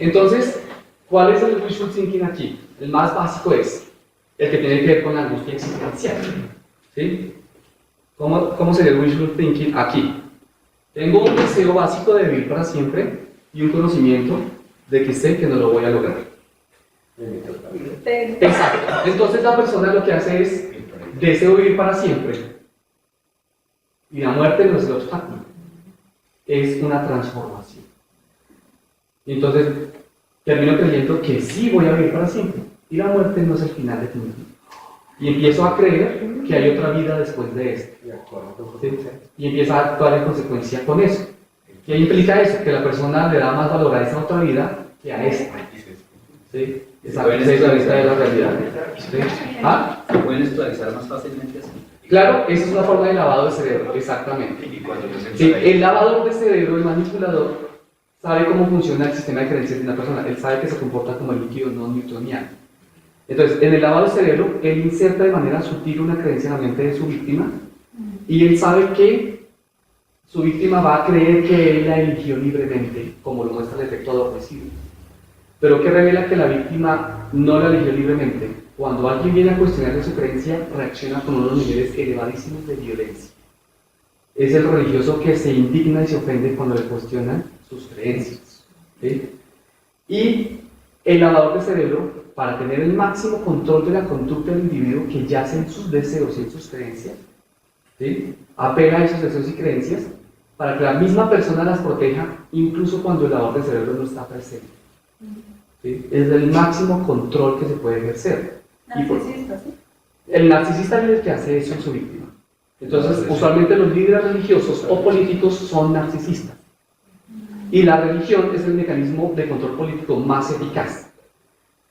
Entonces, ¿cuál es el wishful thinking aquí? El más básico es el que tiene que ver con la angustia existencial. ¿Sí? ¿Cómo sería el wishful thinking aquí? Tengo un deseo básico de vivir para siempre y un conocimiento de que sé que no lo voy a lograr. Exacto. Entonces la persona lo que hace es, deseo vivir para siempre. Y la muerte no es el obstáculo. Es una transformación. Y entonces termino creyendo que sí voy a vivir para siempre. Y la muerte no es el final definitivo. Y empiezo a creer que hay otra vida después de esto. ¿Sí? Y empiezo a actuar en consecuencia con eso. ¿Qué implica eso? Que la persona le da más valor a esa otra vida que a esta. ¿Sí? Esa es la vista de la realidad. ¿Sí? ¿Ah? ¿Se pueden actualizar más fácilmente así? Claro, esa es una forma de lavado de cerebro, exactamente. Sí, el lavador de cerebro, el manipulador, sabe cómo funciona el sistema de creencias de una persona. Él sabe que se comporta como el líquido no newtoniano. Entonces, en el lavado de cerebro, él inserta de manera sutil una creencia en la mente de su víctima y él sabe que su víctima va a creer que él la eligió libremente, como lo muestra el efecto adormecido. Pero que revela que la víctima no la eligió libremente. Cuando alguien viene a cuestionarle su creencia, reacciona con unos niveles elevadísimos de violencia. Es el religioso que se indigna y se ofende cuando le cuestionan sus creencias. ¿Sí? Y el lavador de cerebro, para tener el máximo control de la conducta del individuo que yace en sus deseos y en sus creencias, ¿sí? Apela a esos deseos y creencias para que la misma persona las proteja incluso cuando el lavador de cerebro no está presente. ¿Sí? Es el máximo control que se puede ejercer. Narcisista, ¿sí? El narcisista es el que hace eso en su víctima. Entonces, usualmente los líderes religiosos o políticos son narcisistas. Y la religión es el mecanismo de control político más eficaz.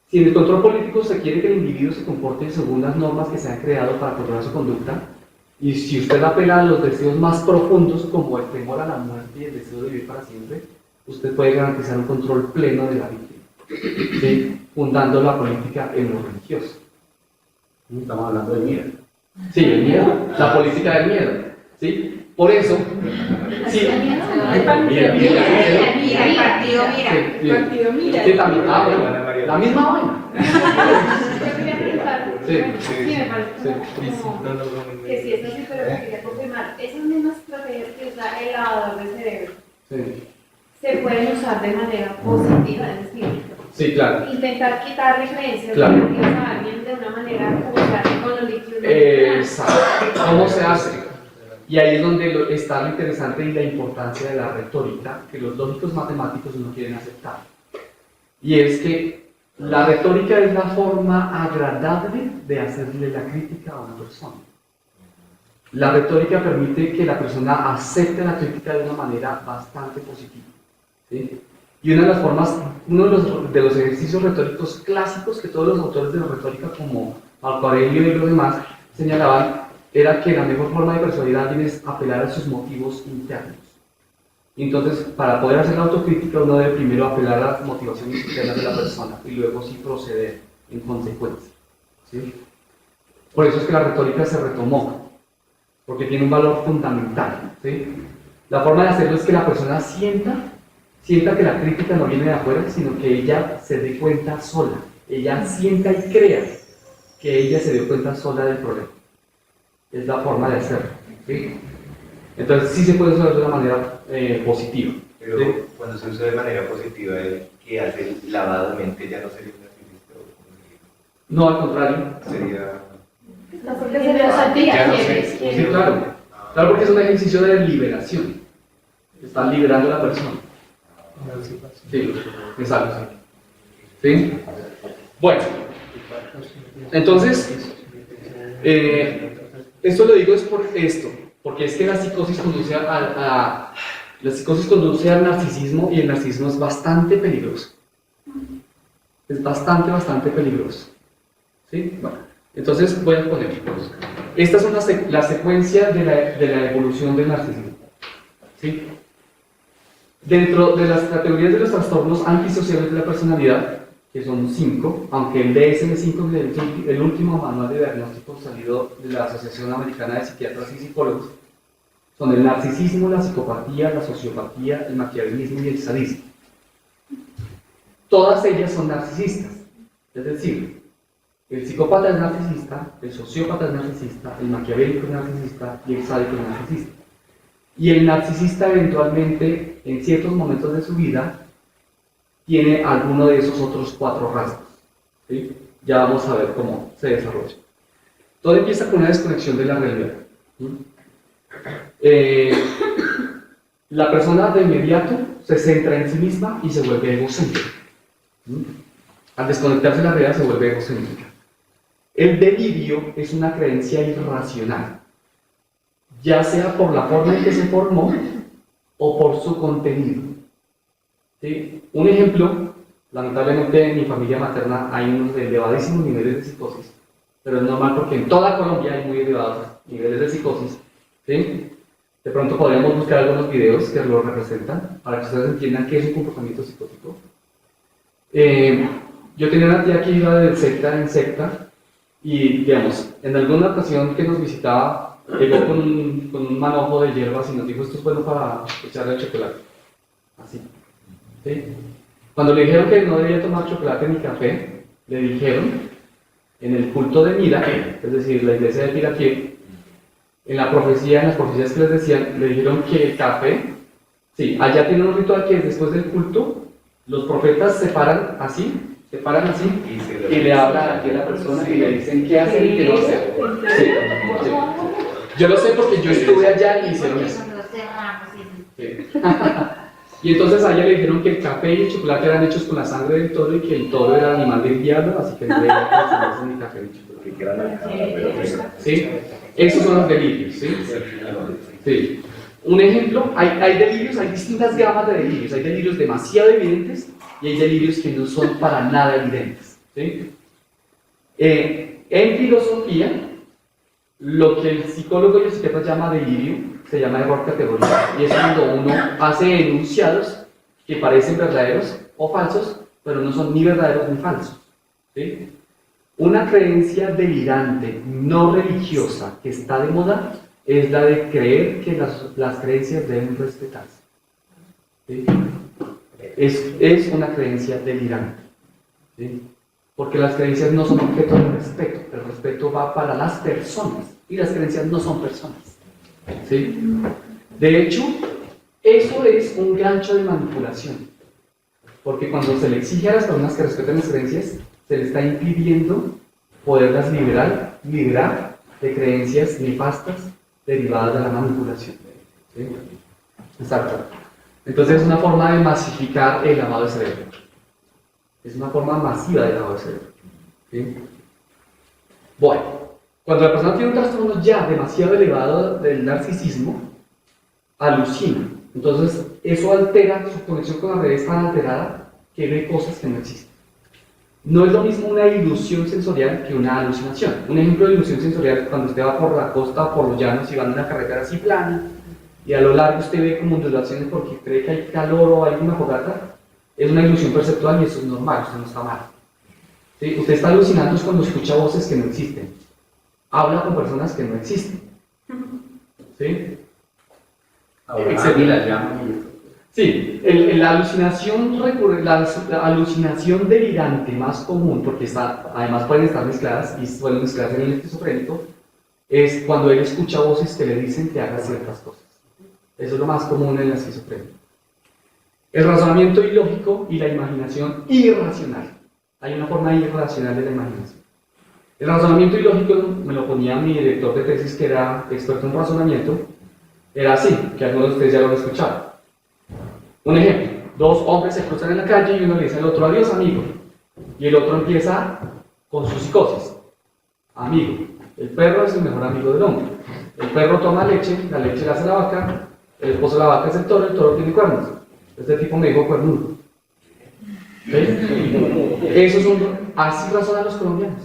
Si en el control político se quiere que el individuo se comporte según las normas que se han creado para controlar su conducta, y si usted apela a los deseos más profundos como el temor a la muerte y el deseo de vivir para siempre, usted puede garantizar un control pleno de la víctima, ¿sí? Fundando la política en lo religioso. Estamos hablando de miedo. Sí, el miedo, la política del miedo, ¿sí? Por eso, sí, El partido mira. sí, también, bueno, la misma vaina. Yo quería preguntar, Sí. sí, me parece como No. que si es así, pero quería confirmar, esas mismas estrategias que usa el lavador de cerebro Sí, se pueden usar de manera positiva, es decir, sí, claro. intentar quitarle creencias Claro. negativas a alguien de una manera como con los líquidos. Exacto. ¿Cómo se hace? Y ahí es donde está lo interesante y la importancia de la retórica que los lógicos matemáticos no quieren aceptar. Y es que la retórica es la forma agradable de hacerle la crítica a una persona. La retórica permite que la persona acepte la crítica de una manera bastante positiva. ¿Sí? Y una de las formas, uno de los ejercicios retóricos clásicos que todos los autores de la retórica, como Marco Aurelio y los demás, señalaban, era que la mejor forma de persuadir a alguien es apelar a sus motivos internos. Y entonces, para poder hacer la autocrítica, uno debe primero apelar a las motivaciones internas de la persona y luego sí proceder en consecuencia. ¿Sí? Por eso es que la retórica se retomó, porque tiene un valor fundamental. ¿Sí? La forma de hacerlo es que la persona sienta que la crítica no viene de afuera, sino que ella se dé cuenta sola. Ella sienta y crea que ella se dio cuenta sola del problema. Es la forma de hacerlo. ¿Sí? Entonces sí se puede usar de una manera positiva. Pero ¿sí? cuando se usa de manera positiva, el que hace el lavado de mente ya no sería un narcisista o como No, al contrario. sería. Porque se le saltía. Ya no sé. Sí, claro. Claro, porque es un ejercicio de liberación. Están liberando a la persona. Sí, exacto. ¿Sí? Bueno, entonces, esto lo digo es por esto, porque es que la psicosis conduce la psicosis conduce al narcisismo y el narcisismo es bastante peligroso. Es bastante peligroso. ¿Sí? Bueno, entonces voy a poner. Estas son la secuencia de la evolución del narcisismo. ¿Sí? Dentro de las categorías de los trastornos antisociales de la personalidad, que son 5, aunque el DSM-5 es el último manual de diagnóstico salido de la Asociación Americana de Psiquiatras y Psicólogos, son el narcisismo, la psicopatía, la sociopatía, el maquiavelismo y el sadismo. todas ellas son narcisistas. Es decir, el psicópata es narcisista, el sociópata es narcisista, el maquiavélico es narcisista y el sádico es narcisista. Y el narcisista eventualmente, en ciertos momentos de su vida, tiene alguno de esos otros 4 rasgos. ¿Sí? Ya vamos a ver cómo se desarrolla. Todo empieza con una desconexión de la realidad. La persona de inmediato se centra en sí misma y se vuelve egocéntrica. Al desconectarse de la realidad se vuelve egocéntrica. El delirio es una creencia irracional, ya sea por la forma en que se formó o por su contenido. ¿Sí? Un ejemplo, lamentablemente en mi familia materna hay unos elevadísimos niveles de psicosis, pero es normal porque en toda Colombia hay muy elevados niveles de psicosis. ¿Sí? De pronto podríamos buscar algunos videos que lo representan para que ustedes entiendan qué es un comportamiento psicótico. Yo tenía una tía que iba de secta en secta y, digamos, en alguna ocasión que nos visitaba, llegó con un manojo de hierbas y nos dijo: esto es bueno para echarle al chocolate. Así. ¿Sí? Cuando le dijeron que no debía tomar chocolate ni café, le dijeron, en el culto de Mira, es decir, la iglesia de Piraqué, en las profecías que les decían, le dijeron que el café, sí, allá tienen un ritual que es después del culto, los profetas se paran así, y le hablan aquí a la persona y le dicen qué hacer y qué no hacer. Sí, sí. Yo lo sé porque yo estuve allá y hicieron eso. Sí. Y entonces a ella le dijeron que el café y el chocolate eran hechos con la sangre del toro y que el toro era el animal del diablo, así que no debía consumirse ni café ni chocolate. ¿Sí? Esos son los delirios, ¿sí? Sí. Un ejemplo, hay delirios, hay distintas gamas de delirios. Hay delirios demasiado evidentes y hay delirios que no son para nada evidentes, ¿sí? En filosofía, lo que el psicólogo y el psiquiatra llama delirio se llama error categórico, y es cuando uno hace enunciados que parecen verdaderos o falsos, pero no son ni verdaderos ni falsos, ¿sí? Una creencia delirante no religiosa que está de moda es la de creer que las creencias deben respetarse, ¿sí? Es una creencia delirante, ¿sí? Porque las creencias no son objeto de respeto, el respeto va para las personas y las creencias no son personas, ¿sí? De hecho, eso es un gancho de manipulación, porque cuando se le exige a las personas que respeten las creencias, se le está impidiendo poderlas liberar de creencias nefastas derivadas de la manipulación, ¿sí? Exacto. Entonces es una forma de masificar el lavado de cerebro. Es una forma masiva de lavado de cerebro, ¿sí? Bueno, cuando la persona tiene un trastorno ya demasiado elevado del narcisismo, alucina. Entonces eso altera, su conexión con la realidad es tan alterada que ve cosas que no existen. No es lo mismo una ilusión sensorial que una alucinación. Un ejemplo de ilusión sensorial es cuando usted va por la costa o por los llanos y va en una carretera así plana y a lo largo usted ve como ondulaciones porque cree que hay calor o hay una fogata. Es una ilusión perceptual y eso es normal, eso no está mal, ¿sí? Usted está alucinando es cuando escucha voces que no existen, habla con personas que no existen, ¿sí? Ahora aquí las llaman. Sí, la alucinación delirante más común, porque además pueden estar mezcladas y suelen mezclarse en el esquizofrénico, es cuando él escucha voces que le dicen que haga ciertas cosas. Eso es lo más común en la esquizofrenia. El razonamiento ilógico y la imaginación irracional. Hay una forma irracional de la imaginación. El razonamiento ilógico me lo ponía mi director de tesis, que era experto en razonamiento. Era así, que algunos de ustedes ya lo han escuchado. Un ejemplo, 2 hombres se cruzan en la calle y uno le dice al otro: adiós, amigo. Y el otro empieza con su psicosis. Amigo, el perro es el mejor amigo del hombre. El perro toma leche, la leche la hace la vaca, el esposo de la vaca es el toro tiene cuernos. Este tipo me dijo cuernudo. ¿Sí? Esos son, así razonan los colombianos.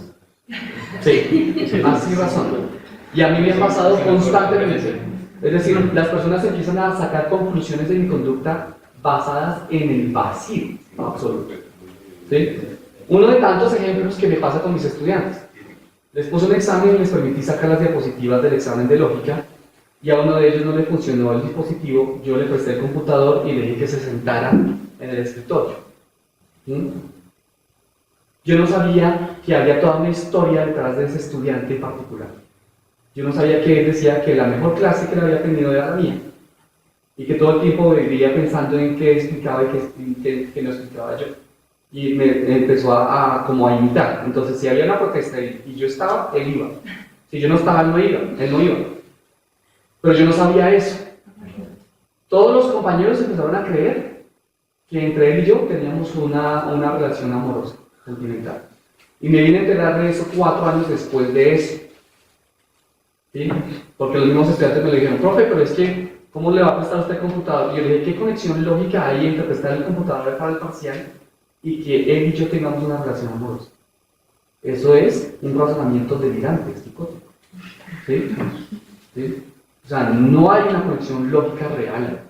Sí, así razonan. Y a mí me ha pasado constantemente. Es decir, las personas empiezan a sacar conclusiones de mi conducta basadas en el vacío absoluto. ¿Sí? Uno de tantos ejemplos que me pasa con mis estudiantes. Les puse un examen y les permití sacar las diapositivas del examen de lógica, y a uno de ellos no le funcionó el dispositivo. Yo le presté el computador y le dije que se sentara en el escritorio. ¿Mm? Yo no sabía que había toda una historia detrás de ese estudiante en particular. Yo no sabía que él decía que la mejor clase que él había tenido era la mía. Y que todo el tiempo vivía pensando en qué explicaba y qué no explicaba yo. Y me empezó como a imitar. Entonces, si había una protesta y yo estaba, él iba. Si yo no estaba, él no iba. Pero yo no sabía eso. Todos los compañeros empezaron a creer que entre él y yo teníamos una relación amorosa, sentimental. Y me vine a enterar de eso 4 años después de eso. ¿Sí? Porque los mismos estudiantes me le dijeron, profe, pero es que, ¿cómo le va a prestar a usted el computador? Y yo le dije, ¿qué conexión lógica hay entre prestar el computador para el parcial y que él y yo tengamos una relación amorosa? Eso es un razonamiento delirante, psicótico. ¿Sí? ¿Sí? O sea, no hay una conexión lógica real.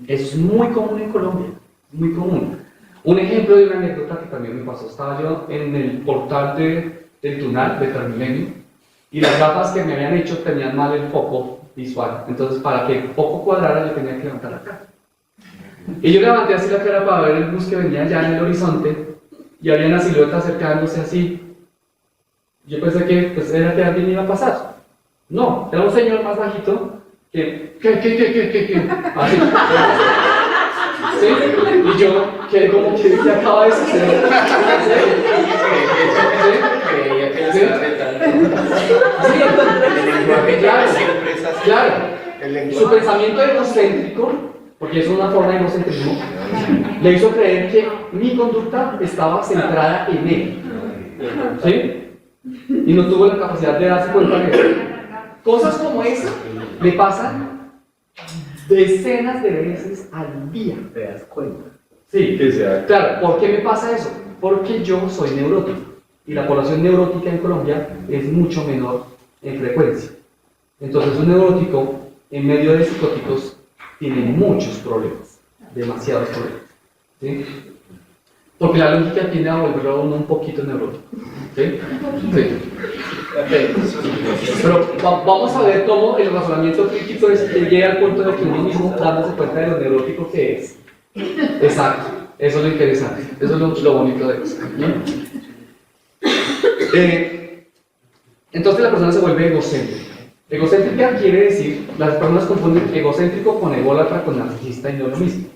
Es muy común en Colombia, muy común. Un ejemplo de una anécdota que también me pasó, estaba yo en el portal del Tunal, de Transmilenio, y las gafas que me habían hecho tenían mal el foco visual. Entonces, para que el foco cuadrara, yo tenía que levantar la cara. Y yo levanté así la cara para ver el bus que venía allá en el horizonte, y había una silueta acercándose así. Yo pensé que pues, era que alguien iba a pasar. No, era un señor más bajito que así. ¿Sí? Y yo, que como que acaba de suceder. Creía que lo estaba retando. Claro. Su pensamiento egocéntrico, porque es una forma de egocentrismo, le hizo creer que mi conducta estaba centrada en él. ¿Sí? Y no tuvo la capacidad de darse cuenta de eso. Cosas como esa me pasan decenas de veces al día. ¿Te das cuenta? Sí, claro. ¿Por qué me pasa eso? Porque yo soy neurótico y la población neurótica en Colombia es mucho menor en frecuencia. Entonces un neurótico en medio de psicóticos tiene muchos problemas, demasiados problemas. ¿Sí? Porque la lógica tiende a volverlo a uno un poquito neurótico. ¿Sí? Sí. Pero vamos a ver cómo el razonamiento crítico llega al punto de que uno mismo dándose cuenta de lo neurótico que es. Exacto, eso es lo interesante, eso es lo bonito de eso. Entonces la persona se vuelve egocéntrica. Egocéntrica quiere decir, las personas confunden egocéntrico con ególatra, con narcisista y no es lo mismo.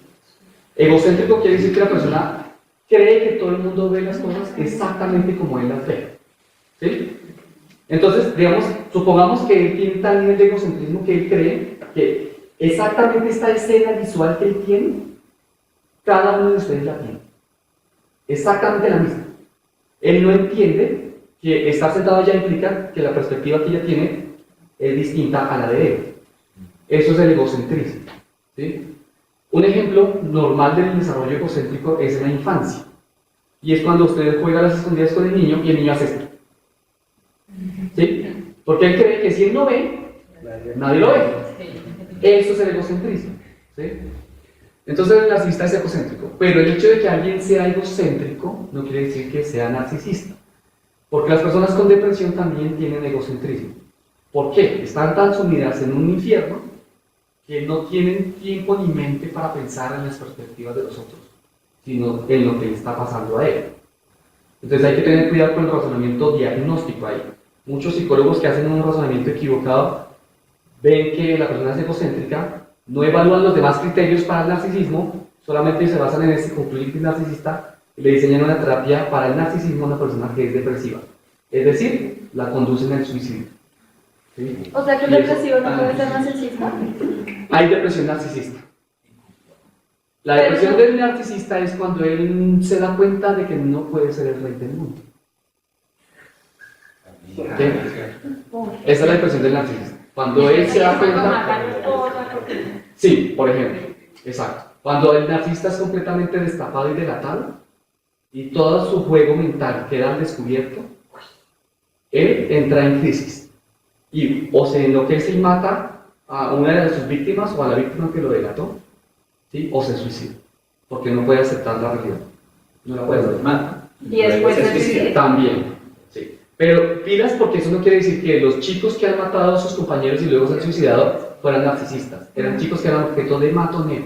Egocéntrico quiere decir que la persona cree que todo el mundo ve las cosas exactamente como él las ve. ¿Sí? Entonces, digamos, supongamos que él tiene tal nivel de egocentrismo que él cree que exactamente esta escena visual que él tiene, cada uno de ustedes la tiene. Exactamente la misma. Él no entiende que estar sentado allá implica que la perspectiva que ella tiene es distinta a la de él. Eso es el egocentrismo. ¿Sí? Un ejemplo normal del desarrollo egocéntrico es en la infancia. Y es cuando usted juega a las escondidas con el niño y el niño hace esto. ¿Sí? Porque él cree que si él no ve, nadie lo ve. Eso es el egocentrismo. ¿Sí? Entonces el narcisista es egocéntrico. Pero el hecho de que alguien sea egocéntrico no quiere decir que sea narcisista. Porque las personas con depresión también tienen egocentrismo. ¿Por qué? Están tan sumidas en un infierno que no tienen tiempo ni mente para pensar en las perspectivas de los otros, sino en lo que le está pasando a él. Entonces hay que tener cuidado con el razonamiento diagnóstico ahí. Muchos psicólogos que hacen un razonamiento equivocado ven que la persona es egocéntrica, no evalúan los demás criterios para el narcisismo, solamente se basan en ese, concluyen que es narcisista y le diseñan una terapia para el narcisismo a una persona que es depresiva. Es decir, la conducen al suicidio. ¿Sí? O sea que el depresivo no puede ser narcisista. Hay depresión narcisista. La depresión del narcisista es cuando él se da cuenta de que no puede ser el rey del mundo. ¿Sí? Esa es la depresión del narcisista. Cuando él se da cuenta... Sí, por ejemplo. Exacto. Cuando el narcisista es completamente destapado y delatado y todo su juego mental queda al descubierto, él entra en crisis. Y o se enloquece y mata a una de sus víctimas o a la víctima que lo delató, ¿sí? O se suicida, porque no puede aceptar la realidad. No la puede aceptar. Y después se suicida. También, sí. Pero pilas, porque eso no quiere decir que los chicos que han matado a sus compañeros y luego se han suicidado fueran narcisistas. Eran chicos que eran objeto de matoneo.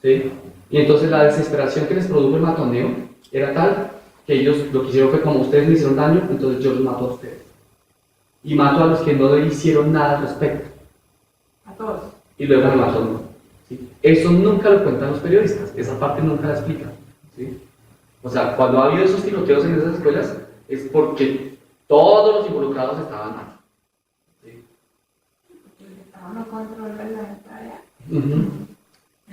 ¿Sí? Y entonces la desesperación que les produjo el matoneo era tal que ellos lo que hicieron fue, como ustedes me hicieron daño, entonces yo los mato a ustedes. Y mato a los que no le hicieron nada al respecto. A todos. Y luego me mato a uno. ¿Sí? Eso nunca lo cuentan los periodistas, esa parte nunca la explican. ¿Sí? O sea, cuando ha habido esos tiroteos en esas escuelas, es porque todos los involucrados estaban mal. ¿Sí? No controla la tarea.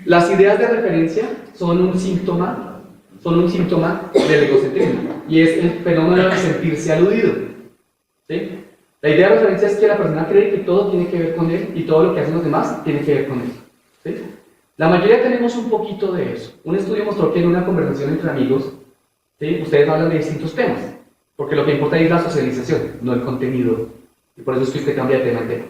Las ideas de referencia son un síntoma del egocentrismo, y es el fenómeno de sentirse aludido. ¿Sí? La idea de referencia es que la persona cree que todo tiene que ver con él y todo lo que hacen los demás tiene que ver con él. ¿Sí? La mayoría tenemos un poquito de eso. Un estudio mostró que en una conversación entre amigos, ¿sí?, ustedes hablan de distintos temas, porque lo que importa es la socialización, no el contenido. Y por eso es que usted cambia de tema en tema.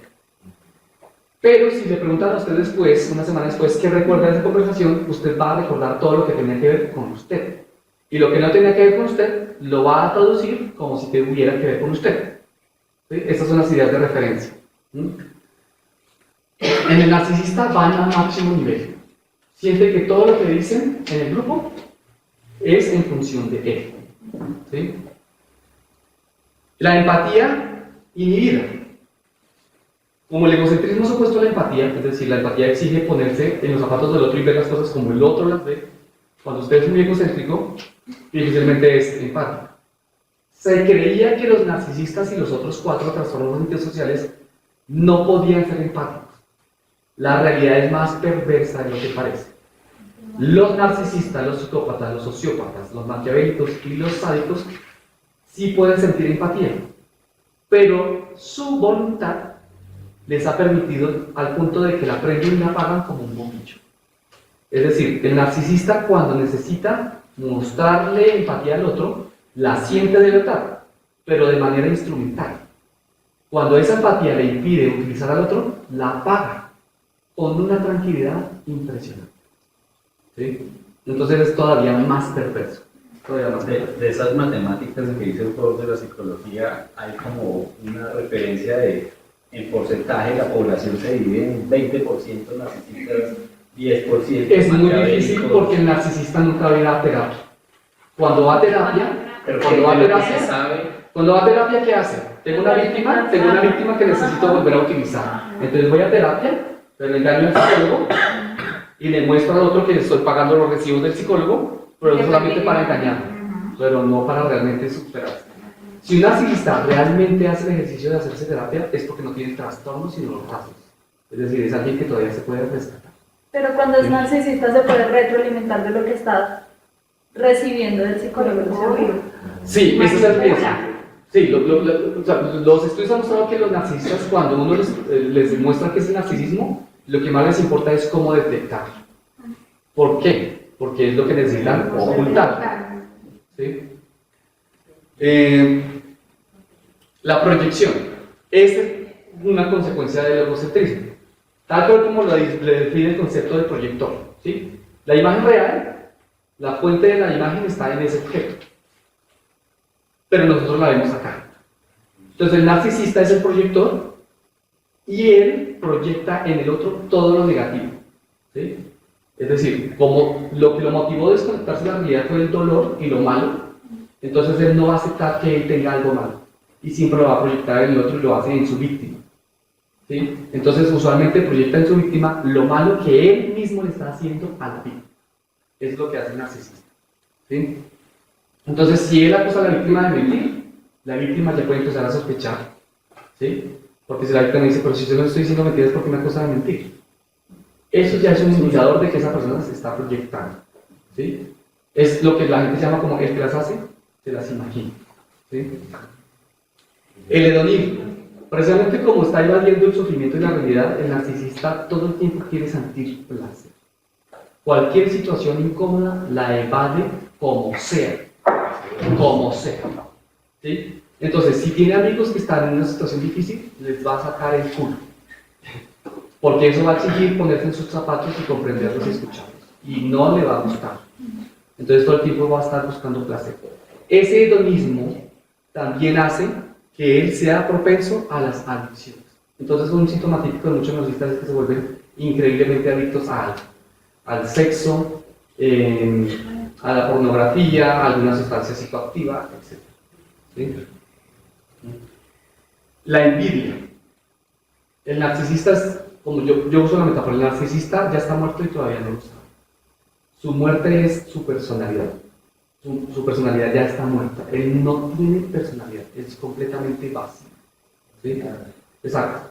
Pero si le preguntan a usted después, una semana después, qué recuerda de esa conversación, usted va a recordar todo lo que tenía que ver con usted. Y lo que no tenía que ver con usted, lo va a traducir como si tuviera que ver con usted. ¿Sí? Estas son las ideas de referencia. En el narcisista van a máximo nivel. Siente que todo lo que dicen en el grupo es en función de él. ¿Sí? La empatía inhibida. Como el egocentrismo es opuesto a la empatía, es decir, la empatía exige ponerse en los zapatos del otro y ver las cosas como el otro las ve. Cuando usted es muy egocéntrico, difícilmente es empático. Se creía que los narcisistas y los otros 4 trastornos antisociales no podían ser empáticos. La realidad es más perversa de lo que parece. Los narcisistas, los psicópatas, los sociópatas, los maquiavélicos y los sádicos sí pueden sentir empatía, pero su voluntad les ha permitido al punto de que la prenden y la apagan como un bombillo. Es decir, el narcisista, cuando necesita mostrarle empatía al otro, la siente de verdad, pero de manera instrumental. Cuando esa empatía le impide utilizar al otro, la apaga con una tranquilidad impresionante. ¿Sí? Entonces es todavía más perverso. De esas matemáticas que dice el profesor de la psicología, hay como una referencia de en porcentaje la población se divide en 20% narcisistas, 10%. Es muy difícil porque el narcisista nunca va a ir a terapia. Cuando va a terapia, ¿qué hace? Tengo una víctima que necesito volver a utilizar. Entonces voy a terapia, pero le engaño al psicólogo y le muestro al otro que estoy pagando los recibos del psicólogo, pero es solamente para engañarlo, pero no para realmente superarse. Si un narcisista realmente hace el ejercicio de hacerse terapia, es porque no tiene trastornos sino los rasgos. Es decir, es alguien que todavía se puede rescatar. Pero cuando es narcisista se puede retroalimentar de lo que está recibiendo del psicólogo. Sí, ese es el principio. Sí, los estudios han mostrado que los narcisistas, cuando uno les demuestra que es el narcisismo, lo que más les importa es cómo detectarlo. ¿Por qué? Porque es lo que necesitan ocultar. ¿Sí? La proyección es una consecuencia del egocentrismo, tal cual como lo define el concepto del proyector. ¿Sí? La imagen real, la fuente de la imagen está en ese objeto, pero nosotros la vemos acá. Entonces el narcisista es el proyector y él proyecta en el otro todo lo negativo. ¿Sí? Es decir, como lo que lo motivó a desconectarse de la realidad fue el dolor y lo malo, entonces él no va a aceptar que él tenga algo malo y siempre lo va a proyectar en el otro y lo hace en su víctima. ¿Sí? Entonces usualmente proyecta en su víctima lo malo que él mismo le está haciendo a la víctima. Es lo que hace el narcisista. ¿Sí? Entonces si él acusa a la víctima de mentir, la víctima ya puede empezar a sospechar. ¿Sí? Porque si la víctima dice, pero si yo no estoy diciendo mentiras, ¿por qué me acusa de mentir? Eso ya es un indicador de que esa persona se está proyectando. ¿Sí? Es lo que la gente llama como el que las hace, se las imagina. ¿Sí? El hedonismo. Precisamente como está evadiendo el sufrimiento y la realidad, el narcisista todo el tiempo quiere sentir placer. Cualquier situación incómoda la evade como sea. Como sea. ¿Sí? Entonces, si tiene amigos que están en una situación difícil, les va a sacar el culo. Porque eso va a exigir ponerse en sus zapatos y comprenderlos y escucharlos. Y no le va a gustar. Entonces todo el tiempo va a estar buscando placer. Ese hedonismo también hace que él sea propenso a las adicciones. Entonces un síntoma típico de muchos narcisistas es que se vuelven increíblemente adictos a algo. Al sexo, a la pornografía, a alguna sustancia psicoactiva, etc. ¿Sí? La envidia. El narcisista es, como yo uso la metáfora, el narcisista ya está muerto y todavía no lo sabe. Su muerte es su personalidad. Su personalidad ya está muerta. Él no tiene personalidad, es completamente vacío. ¿Sí? Exacto.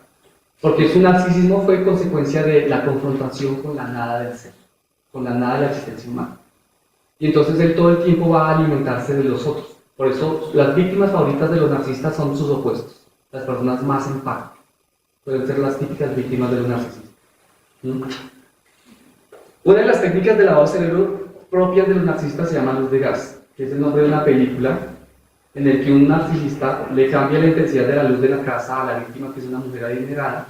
Porque su narcisismo fue consecuencia de la confrontación con la nada del ser, con la nada de la existencia humana. Y entonces él todo el tiempo va a alimentarse de los otros. Por eso las víctimas favoritas de los narcisistas son sus opuestos, las personas más empáticas. Pueden ser las típicas víctimas de los narcisistas. Una de las técnicas de lavado de cerebro propias de los narcisistas se llama luz de gas, que es el nombre de una película en el que un narcisista le cambia la intensidad de la luz de la casa a la víctima, que es una mujer adinerada,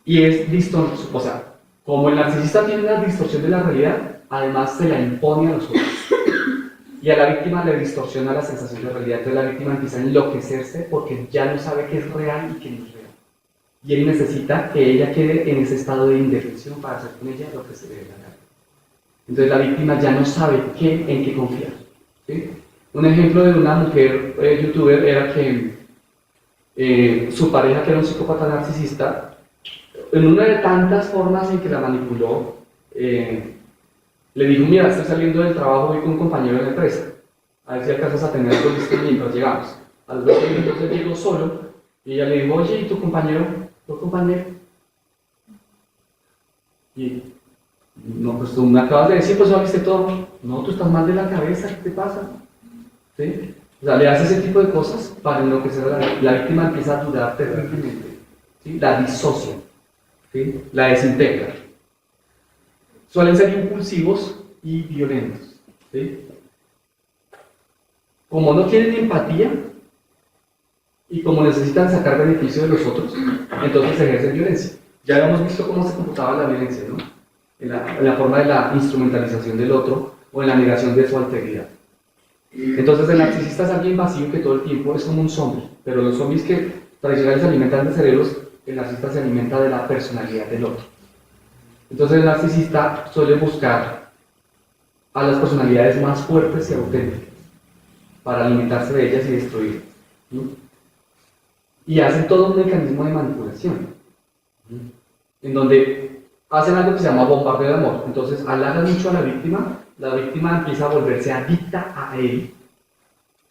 y es distorsión. O sea, como el narcisista tiene una distorsión de la realidad, además se la impone a los otros. Y a la víctima le distorsiona la sensación de realidad. Entonces la víctima empieza a enloquecerse porque ya no sabe qué es real y qué no es real. Y él necesita que ella quede en ese estado de indefensión para hacer con ella lo que se debe hacer. Entonces la víctima ya no sabe en qué confiar. ¿Sí? Un ejemplo de una mujer youtuber era que su pareja, que era un psicópata narcisista, en una de tantas formas en que la manipuló, le dijo: mira, estoy saliendo del trabajo, voy con un compañero de la empresa, a ver si alcanzas a tener algo listo mientras llegamos. A los 20 minutos él llegó solo, y ella le dijo: oye, ¿y tu compañero? ¿Tu compañero? Y no, pues tú me acabas de decir, pues ya viste todo. No, tú estás mal de la cabeza, ¿qué te pasa? ¿Sí? O sea, le hace ese tipo de cosas para enloquecer a la víctima, empieza a dudar terriblemente. ¿Sí? La disocia, ¿sí? La desintegra. Suelen ser impulsivos y violentos. ¿Sí? Como no tienen empatía y como necesitan sacar beneficio de los otros, entonces ejercen violencia. Ya hemos visto cómo se computaba la violencia, ¿no? En la forma de la instrumentalización del otro o en la negación de su alteridad. Entonces el narcisista es alguien vacío que todo el tiempo es como un zombie, pero los zombies que tradicionalmente se alimentan de cerebros, el narcisista se alimenta de la personalidad del otro. Entonces el narcisista suele buscar a las personalidades más fuertes y auténticas para alimentarse de ellas y destruirlas, ¿no? Y hacen todo un mecanismo de manipulación, ¿no? En donde hacen algo que se llama bombardeo de amor. Entonces halagan mucho a la víctima empieza a volverse adicta a él,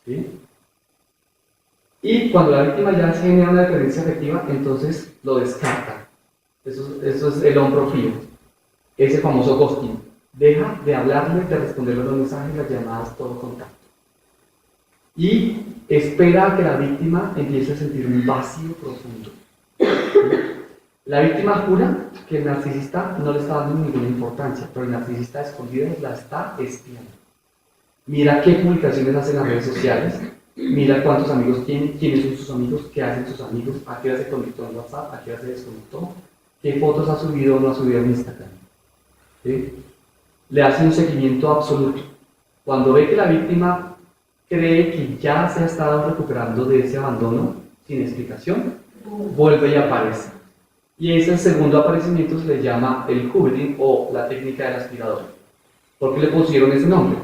¿sí? Y cuando la víctima ya se genera una dependencia afectiva, entonces lo descarta. Eso es el hombro frío, ese famoso ghosting. Deja de hablarle, de responderle los mensajes, las llamadas, todo contacto. Y espera a que la víctima empiece a sentir un vacío profundo. La víctima jura que el narcisista no le está dando ninguna importancia, pero el narcisista escondido la está espiando. Mira qué publicaciones hacen en las redes sociales, mira cuántos amigos tiene, quiénes son sus amigos, qué hacen sus amigos, a qué hora se conectó en WhatsApp, a qué hora se desconectó, qué fotos ha subido o no ha subido en Instagram. ¿Sí? Le hace un seguimiento absoluto. Cuando ve que la víctima cree que ya se ha estado recuperando de ese abandono sin explicación, vuelve y aparece. Y ese segundo aparecimiento se le llama el hoovering o la técnica del aspirador. ¿Por qué le pusieron ese nombre?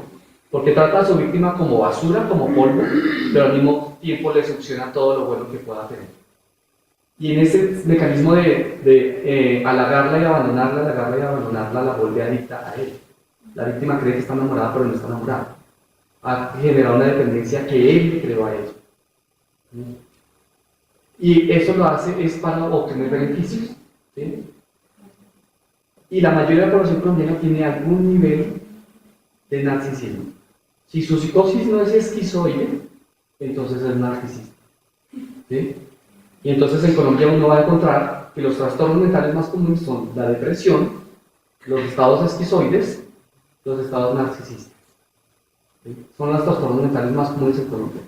Porque trata a su víctima como basura, como polvo, pero al mismo tiempo le succiona todo lo bueno que pueda tener. Y en ese mecanismo de halagarla y abandonarla, la vuelve adicta a él. La víctima cree que está enamorada, pero no está enamorada. Ha generado una dependencia que él le creó a ella. Y eso lo hace es para obtener beneficios, ¿sí? Y la mayoría de la población colombiana tiene algún nivel de narcisismo. Si su psicosis no es esquizoide, entonces es narcisista, ¿sí? Y entonces en Colombia uno va a encontrar que los trastornos mentales más comunes son la depresión, los estados esquizoides, los estados narcisistas, ¿sí? Son los trastornos mentales más comunes en Colombia.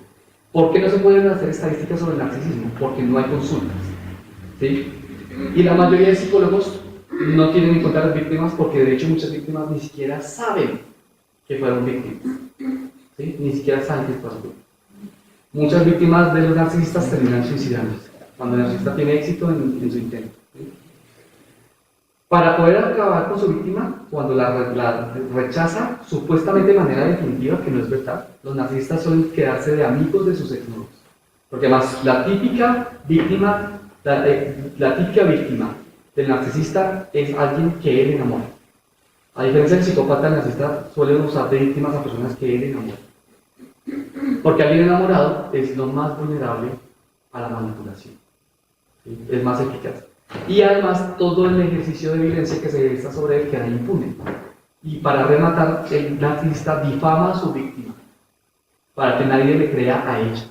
¿Por qué no se pueden hacer estadísticas sobre el narcisismo? Porque no hay consultas, ¿sí? Y la mayoría de psicólogos no tienen en cuenta a las víctimas porque de hecho muchas víctimas ni siquiera saben que fueron víctimas, ¿sí? Ni siquiera saben que fueron víctimas. Muchas víctimas de los narcisistas terminan suicidándose cuando el narcisista tiene éxito en su intento, ¿sí? Para poder acabar con su víctima, cuando la rechaza supuestamente de manera definitiva, que no es verdad, los narcisistas suelen quedarse de amigos de sus exnovios. Porque además la típica víctima del narcisista es alguien que él enamora. A diferencia del psicópata, el narcisista suele usar de víctimas a personas que él enamora. Porque alguien enamorado es lo más vulnerable a la manipulación. ¿Sí? Es más eficaz. Y además todo el ejercicio de violencia que se gesta sobre él queda impune. Y para rematar, el narcisista difama a su víctima para que nadie le crea a ella.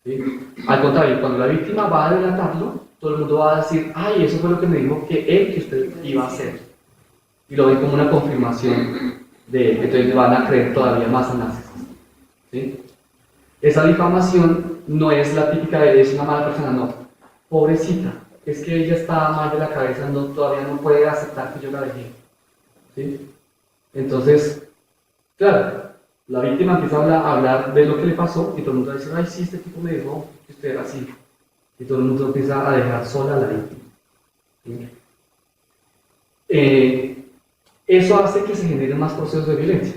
¿Sí? Al contrario, cuando la víctima va a delatarlo, todo el mundo va a decir, ay, eso fue lo que me dijo que usted iba a hacer. Y lo ven como una confirmación de él, entonces le van a creer todavía más al narcisista. ¿Sí? Esa difamación no es la típica de es una mala persona, no. Pobrecita, es que ella está mal de la cabeza, no, todavía no puede aceptar que yo la dejé. ¿Sí? Entonces, claro, la víctima empieza a hablar de lo que le pasó y todo el mundo va a decir, ay, sí, este tipo me dijo que usted era así. Y todo el mundo empieza a dejar sola a la víctima. ¿Sí? Eso hace que se generen más procesos de violencia.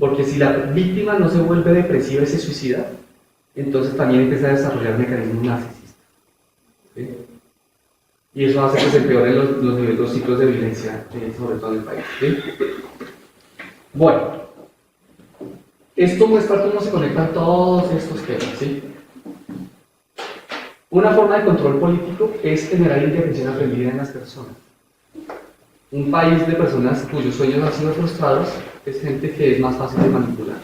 Porque si la víctima no se vuelve depresiva y se suicida, entonces también empieza a desarrollar mecanismos narcisistas. ¿Sí? Y eso hace que se empeoren los ciclos de violencia, sobre todo en el país. ¿Sí? Bueno, esto muestra cómo se conectan todos estos temas. ¿Sí? Una forma de control político es generar indefensión aprendida en las personas. Un país de personas cuyos sueños han sido frustrados es gente que es más fácil de manipular.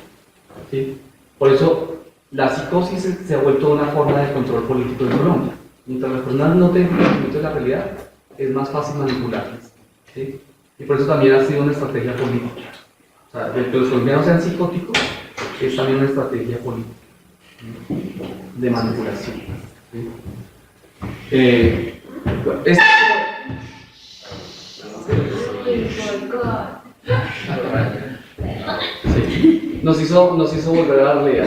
¿Sí? Por eso la psicosis se ha vuelto una forma de control político en Colombia. Mientras las personas no tengan conocimiento de la realidad, es más fácil manipularlas. ¿Sí? Y por eso también ha sido una estrategia política. O sea, el que los colombianos sean psicóticos es también una estrategia política de manipulación. ¿Sí? Esto sí. Nos hizo volver a darle a...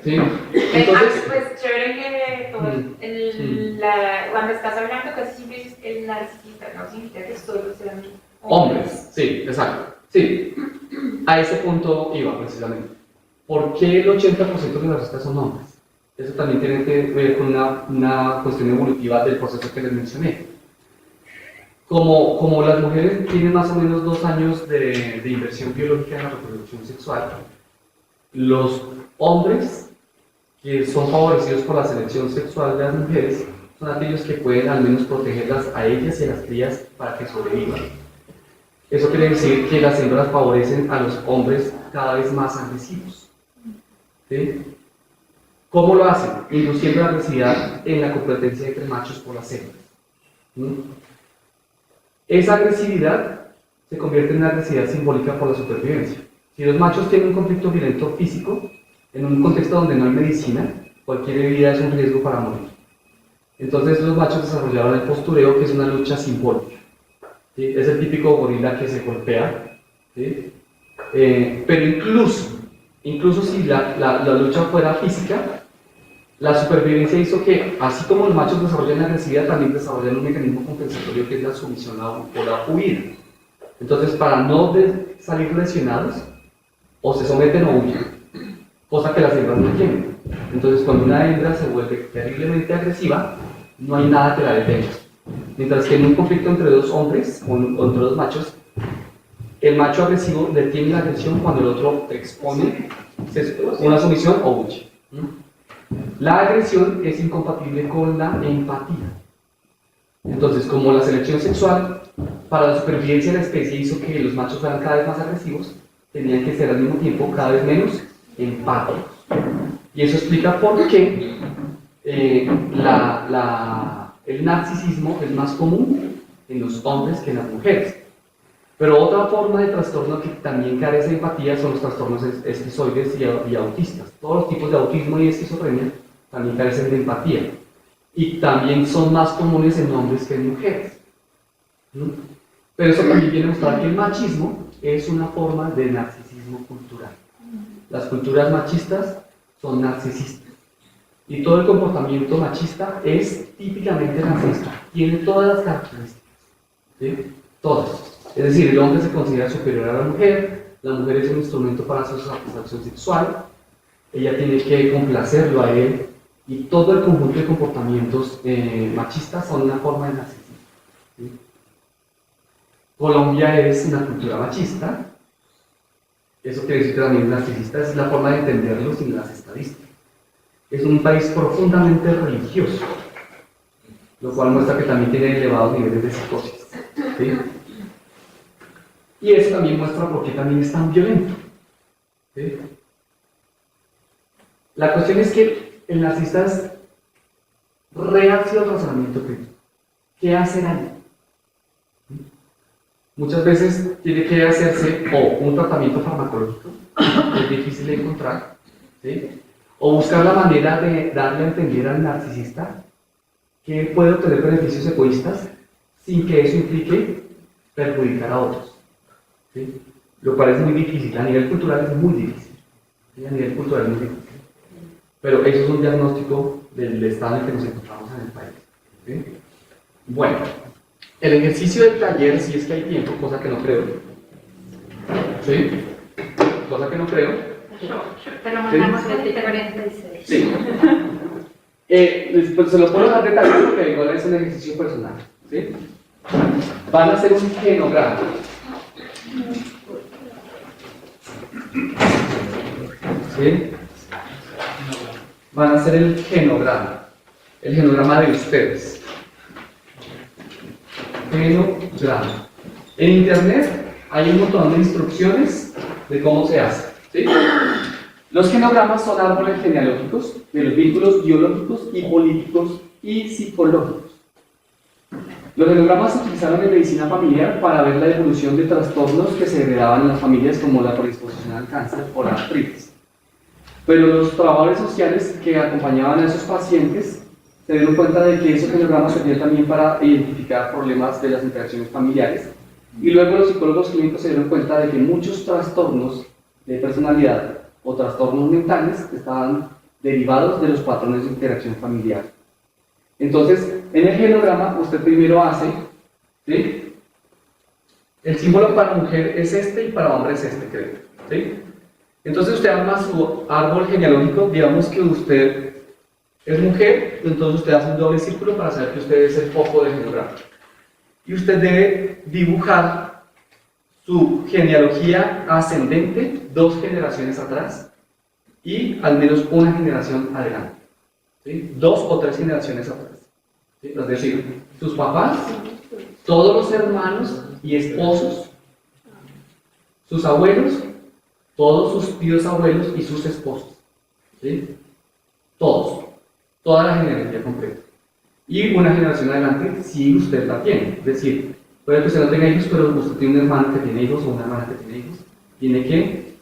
Sí. Entonces, pues chévere que todo cuando estás hablando casi siempre dices el narcisista, no significa que solo sean hombres, sí, exacto. Sí, a ese punto iba precisamente. ¿Por qué el 80% de los narcisistas son hombres? Eso también tiene que ver con una cuestión evolutiva del proceso que les mencioné. Como las mujeres tienen más o menos 2 años de inversión biológica en la reproducción sexual, los hombres que son favorecidos por la selección sexual de las mujeres son aquellos que pueden al menos protegerlas a ellas y a las crías para que sobrevivan. Eso quiere decir que las hembras favorecen a los hombres cada vez más agresivos. ¿Sí? ¿Cómo lo hacen? Induciendo la agresividad en la competencia entre machos por las hembras. ¿Sí? Esa agresividad se convierte en una agresividad simbólica por la supervivencia. Si los machos tienen un conflicto violento físico, en un contexto donde no hay medicina, cualquier herida es un riesgo para morir. Entonces los machos desarrollaron el postureo, que es una lucha simbólica. ¿Sí? Es el típico gorila que se golpea. ¿Sí? Pero incluso si la lucha fuera física, la supervivencia hizo que, así como los machos desarrollan la agresividad, también desarrollan un mecanismo compensatorio que es la sumisión o la huida. Entonces, para no salir lesionados, o se someten o huyen, cosa que las hembras no tienen. Entonces, cuando una hembra se vuelve terriblemente agresiva, no hay nada que la detenga. Mientras que en un conflicto entre 2 hombres o entre 2 machos, el macho agresivo detiene la agresión cuando el otro expone una sumisión o huye. La agresión es incompatible con la empatía. Entonces, como la selección sexual para la supervivencia de la especie hizo que los machos fueran cada vez más agresivos, tenían que ser al mismo tiempo cada vez menos empáticos. Y eso explica por qué el narcisismo es más común en los hombres que en las mujeres. Pero otra forma de trastorno que también carece de empatía son los trastornos esquizoides y autistas. Todos los tipos de autismo y esquizofrenia también carecen de empatía. Y también son más comunes en hombres que en mujeres. Pero eso también viene a mostrar que el machismo es una forma de narcisismo cultural. Las culturas machistas son narcisistas. Y todo el comportamiento machista es típicamente narcisista. Tiene todas las características. ¿Sí? Todas. Es decir, el hombre se considera superior a la mujer es un instrumento para su satisfacción sexual, ella tiene que complacerlo a él, y todo el conjunto de comportamientos machistas son una forma de narcisismo. ¿Sí? Colombia es una cultura machista, eso quiere decir que también es narcisista, es la forma de entenderlo sin las estadísticas. Es un país profundamente religioso, lo cual muestra que también tiene elevados niveles de psicosis. ¿Sí? Y eso también muestra por qué también es tan violento. ¿Sí? La cuestión es que el narcisista es reacio al razonamiento crítico. ¿Qué hacer ahí? Muchas veces tiene que hacerse o un tratamiento farmacológico, que es difícil de encontrar, ¿sí? O buscar la manera de darle a entender al narcisista que puede obtener beneficios egoístas sin que eso implique perjudicar a otros. ¿Sí? Lo cual es muy difícil, a nivel cultural es muy difícil. ¿Sí? A nivel cultural es muy difícil. Pero eso es un diagnóstico del estado en el que nos encontramos en el país. ¿Sí? Bueno, el ejercicio del taller, si es que hay tiempo, cosa que no creo. ¿Sí? Cosa que no creo. Te lo mandamos el 46. Sí. Pues se lo puedo dar de tarea porque igual es un ejercicio personal. ¿Sí? Van a hacer un genograma. ¿Sí? Van a hacer el genograma de ustedes. Genograma. En internet hay un montón de instrucciones de cómo se hace. ¿Sí? Los genogramas son árboles genealógicos de los vínculos biológicos y políticos y psicológicos. Los genogramas se utilizaron en medicina familiar para ver la evolución de trastornos que se heredaban en las familias, como la predisposición al cáncer o la artritis. Pero los trabajadores sociales que acompañaban a esos pacientes se dieron cuenta de que esos genogramas servían también para identificar problemas de las interacciones familiares, y luego los psicólogos clínicos se dieron cuenta de que muchos trastornos de personalidad o trastornos mentales estaban derivados de los patrones de interacción familiar. Entonces, en el genograma usted primero hace, ¿sí? El símbolo para mujer es este y para hombre es este, creo. ¿Sí? Entonces usted arma su árbol genealógico, digamos que usted es mujer, entonces usted hace un doble círculo para saber que usted es el foco del genograma. Y usted debe dibujar su genealogía ascendente 2 generaciones atrás y al menos una generación adelante. ¿Sí? 2 o 3 generaciones atrás. ¿Sí? Es decir, sus papás, todos los hermanos y esposos, sus abuelos, todos sus tíos abuelos y sus esposos. ¿Sí? Todos. Toda la genealogía completa. Y una generación adelante si usted la tiene. Es decir, puede que usted no tenga hijos, pero usted tiene un hermano que tiene hijos o una hermana que tiene hijos. Tiene que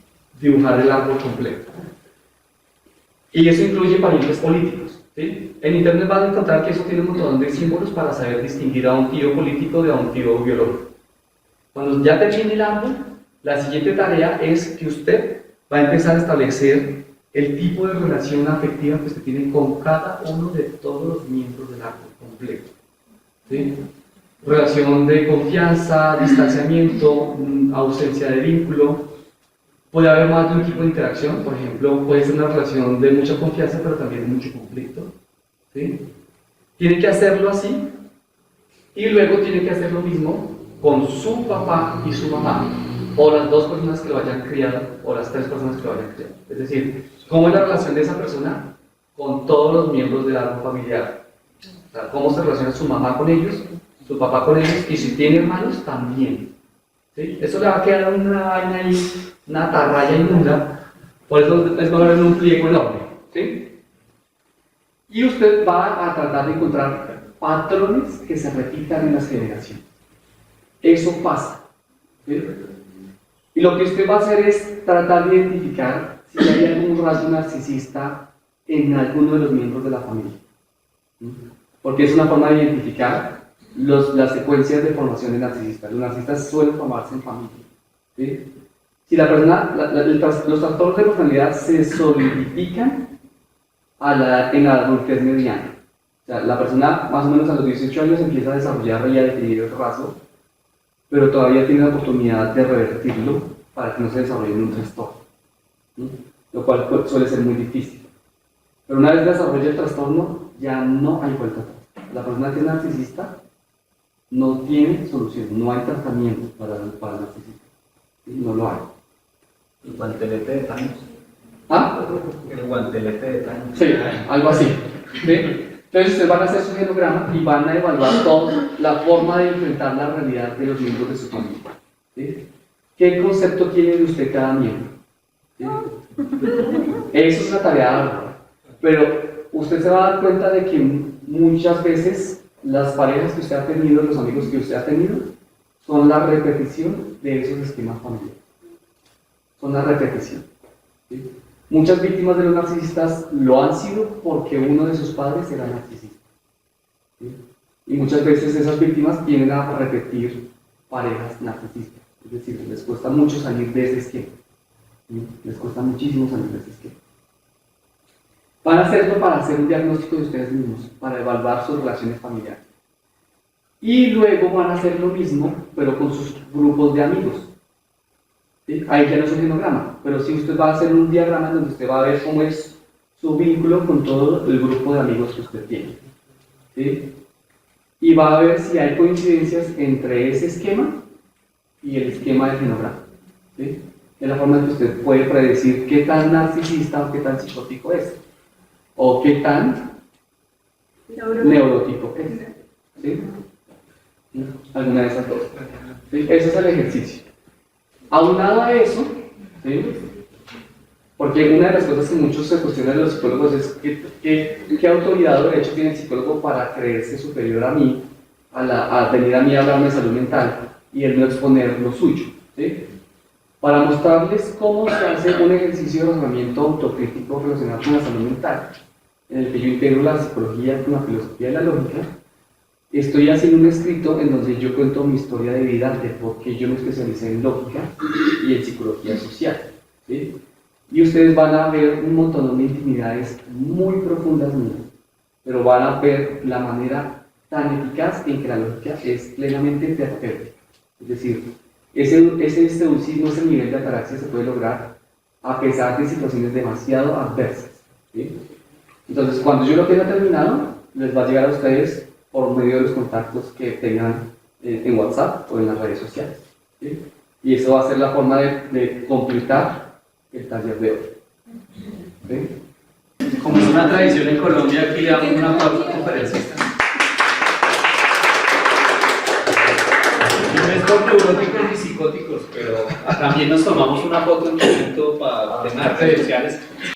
dibujar el árbol completo. Y eso incluye parientes políticos. ¿Sí? En internet van a encontrar que eso tiene un montón de símbolos para saber distinguir a un tío político de a un tío biológico. Cuando ya termine el árbol, la siguiente tarea es que usted va a empezar a establecer el tipo de relación afectiva que usted tiene con cada uno de todos los miembros del árbol completo. ¿Sí? Relación de confianza, distanciamiento, ausencia de vínculo. Puede haber más de un tipo de interacción, por ejemplo, puede ser una relación de mucha confianza, pero también de mucho conflicto. ¿Sí? Tiene que hacerlo así, y luego tiene que hacer lo mismo con su papá y su mamá, o las 2 personas que lo hayan criado, o las 3 personas que lo hayan criado. Es decir, ¿cómo es la relación de esa persona con todos los miembros del árbol familiar? O sea, ¿cómo se relaciona su mamá con ellos, su papá con ellos, y si tiene hermanos, también? ¿Sí? Eso le va a quedar una vaina ahí, una atarraya inmunda, por eso es mejor en un pliego enorme. ¿Sí? Y usted va a tratar de encontrar patrones que se repitan en las generaciones. Eso pasa. ¿Sí? Y lo que usted va a hacer es tratar de identificar si hay algún rasgo narcisista en alguno de los miembros de la familia. ¿Sí? Porque es una forma de identificar las secuencias de formación de narcisistas. Los narcisistas suelen formarse en familia. ¿Sí? Si la persona, los trastornos de personalidad se solidifican en la adultez mediana. O sea, la persona más o menos a los 18 años empieza a desarrollar y a definir el rasgo, pero todavía tiene la oportunidad de revertirlo para que no se desarrolle en un trastorno, ¿sí? Lo cual suele ser muy difícil. Pero una vez desarrolla el trastorno, ya no hay vuelta atrás. La persona que es narcisista no tiene solución, no hay tratamiento para el narcisista, ¿sí? No lo hay. El guantelete de Thanos. ¿Ah? El guantelete de Thanos. Sí, algo así. ¿Sí? Entonces ustedes van a hacer su genograma y van a evaluar toda la forma de enfrentar la realidad de los miembros de su familia. ¿Sí? ¿Qué concepto tiene de usted cada miembro? ¿Sí? Eso es una tarea ardua. Pero usted se va a dar cuenta de que muchas veces las parejas que usted ha tenido, los amigos que usted ha tenido, son la repetición de esos esquemas familiares. Son la repetición. ¿Sí? Muchas víctimas de los narcisistas lo han sido porque uno de sus padres era narcisista. ¿Sí? Y muchas veces esas víctimas tienden a repetir parejas narcisistas. Es decir, les cuesta mucho salir de ese esquema. ¿Sí? Les cuesta muchísimo salir de ese esquema. Van a hacerlo para hacer un diagnóstico de ustedes mismos, para evaluar sus relaciones familiares. Y luego van a hacer lo mismo, pero con sus grupos de amigos. ¿Sí? Ahí ya no es un genograma, pero sí usted va a hacer un diagrama donde usted va a ver cómo es su vínculo con todo el grupo de amigos que usted tiene. ¿Sí? Y va a ver si hay coincidencias entre ese esquema y el esquema del genograma. ¿Sí? Es la forma en que usted puede predecir qué tan narcisista o qué tan psicótico es, o qué tan neurotipo es. ¿Sí? Alguna de esas dos. ¿Sí? Ese es el ejercicio. Aunado a eso, ¿sí? Porque una de las cosas que muchos se cuestionan de los psicólogos es qué autoridad o derecho tiene el psicólogo para creerse superior a mí, a venir a mí a hablarme de salud mental y él no exponer lo suyo. ¿Sí? Para mostrarles cómo se hace un ejercicio de razonamiento autocrítico relacionado con la salud mental, en el que yo integro la psicología con la filosofía y la lógica, estoy haciendo un escrito en donde yo cuento mi historia de vida de por qué yo me especialicé en lógica y en psicología social. ¿Sí? Y ustedes van a ver un montón de intimidades muy profundas mías, pero van a ver la manera tan eficaz en que la lógica es plenamente terapéutica. Es decir, ese seducismo, ese nivel de ataraxia se puede lograr a pesar de situaciones demasiado adversas. ¿Sí? Entonces, cuando yo lo tenga terminado, les va a llegar a ustedes por medio de los contactos que tengan en WhatsApp o en las redes sociales. ¿Sí? Y eso va a ser la forma de completar el taller de hoy. ¿Sí? Como es una tradición en Colombia, aquí le damos una pausa al conferencista. No es por neuróticos ni psicóticos, pero también nos tomamos una foto en un momento para temas redes sociales.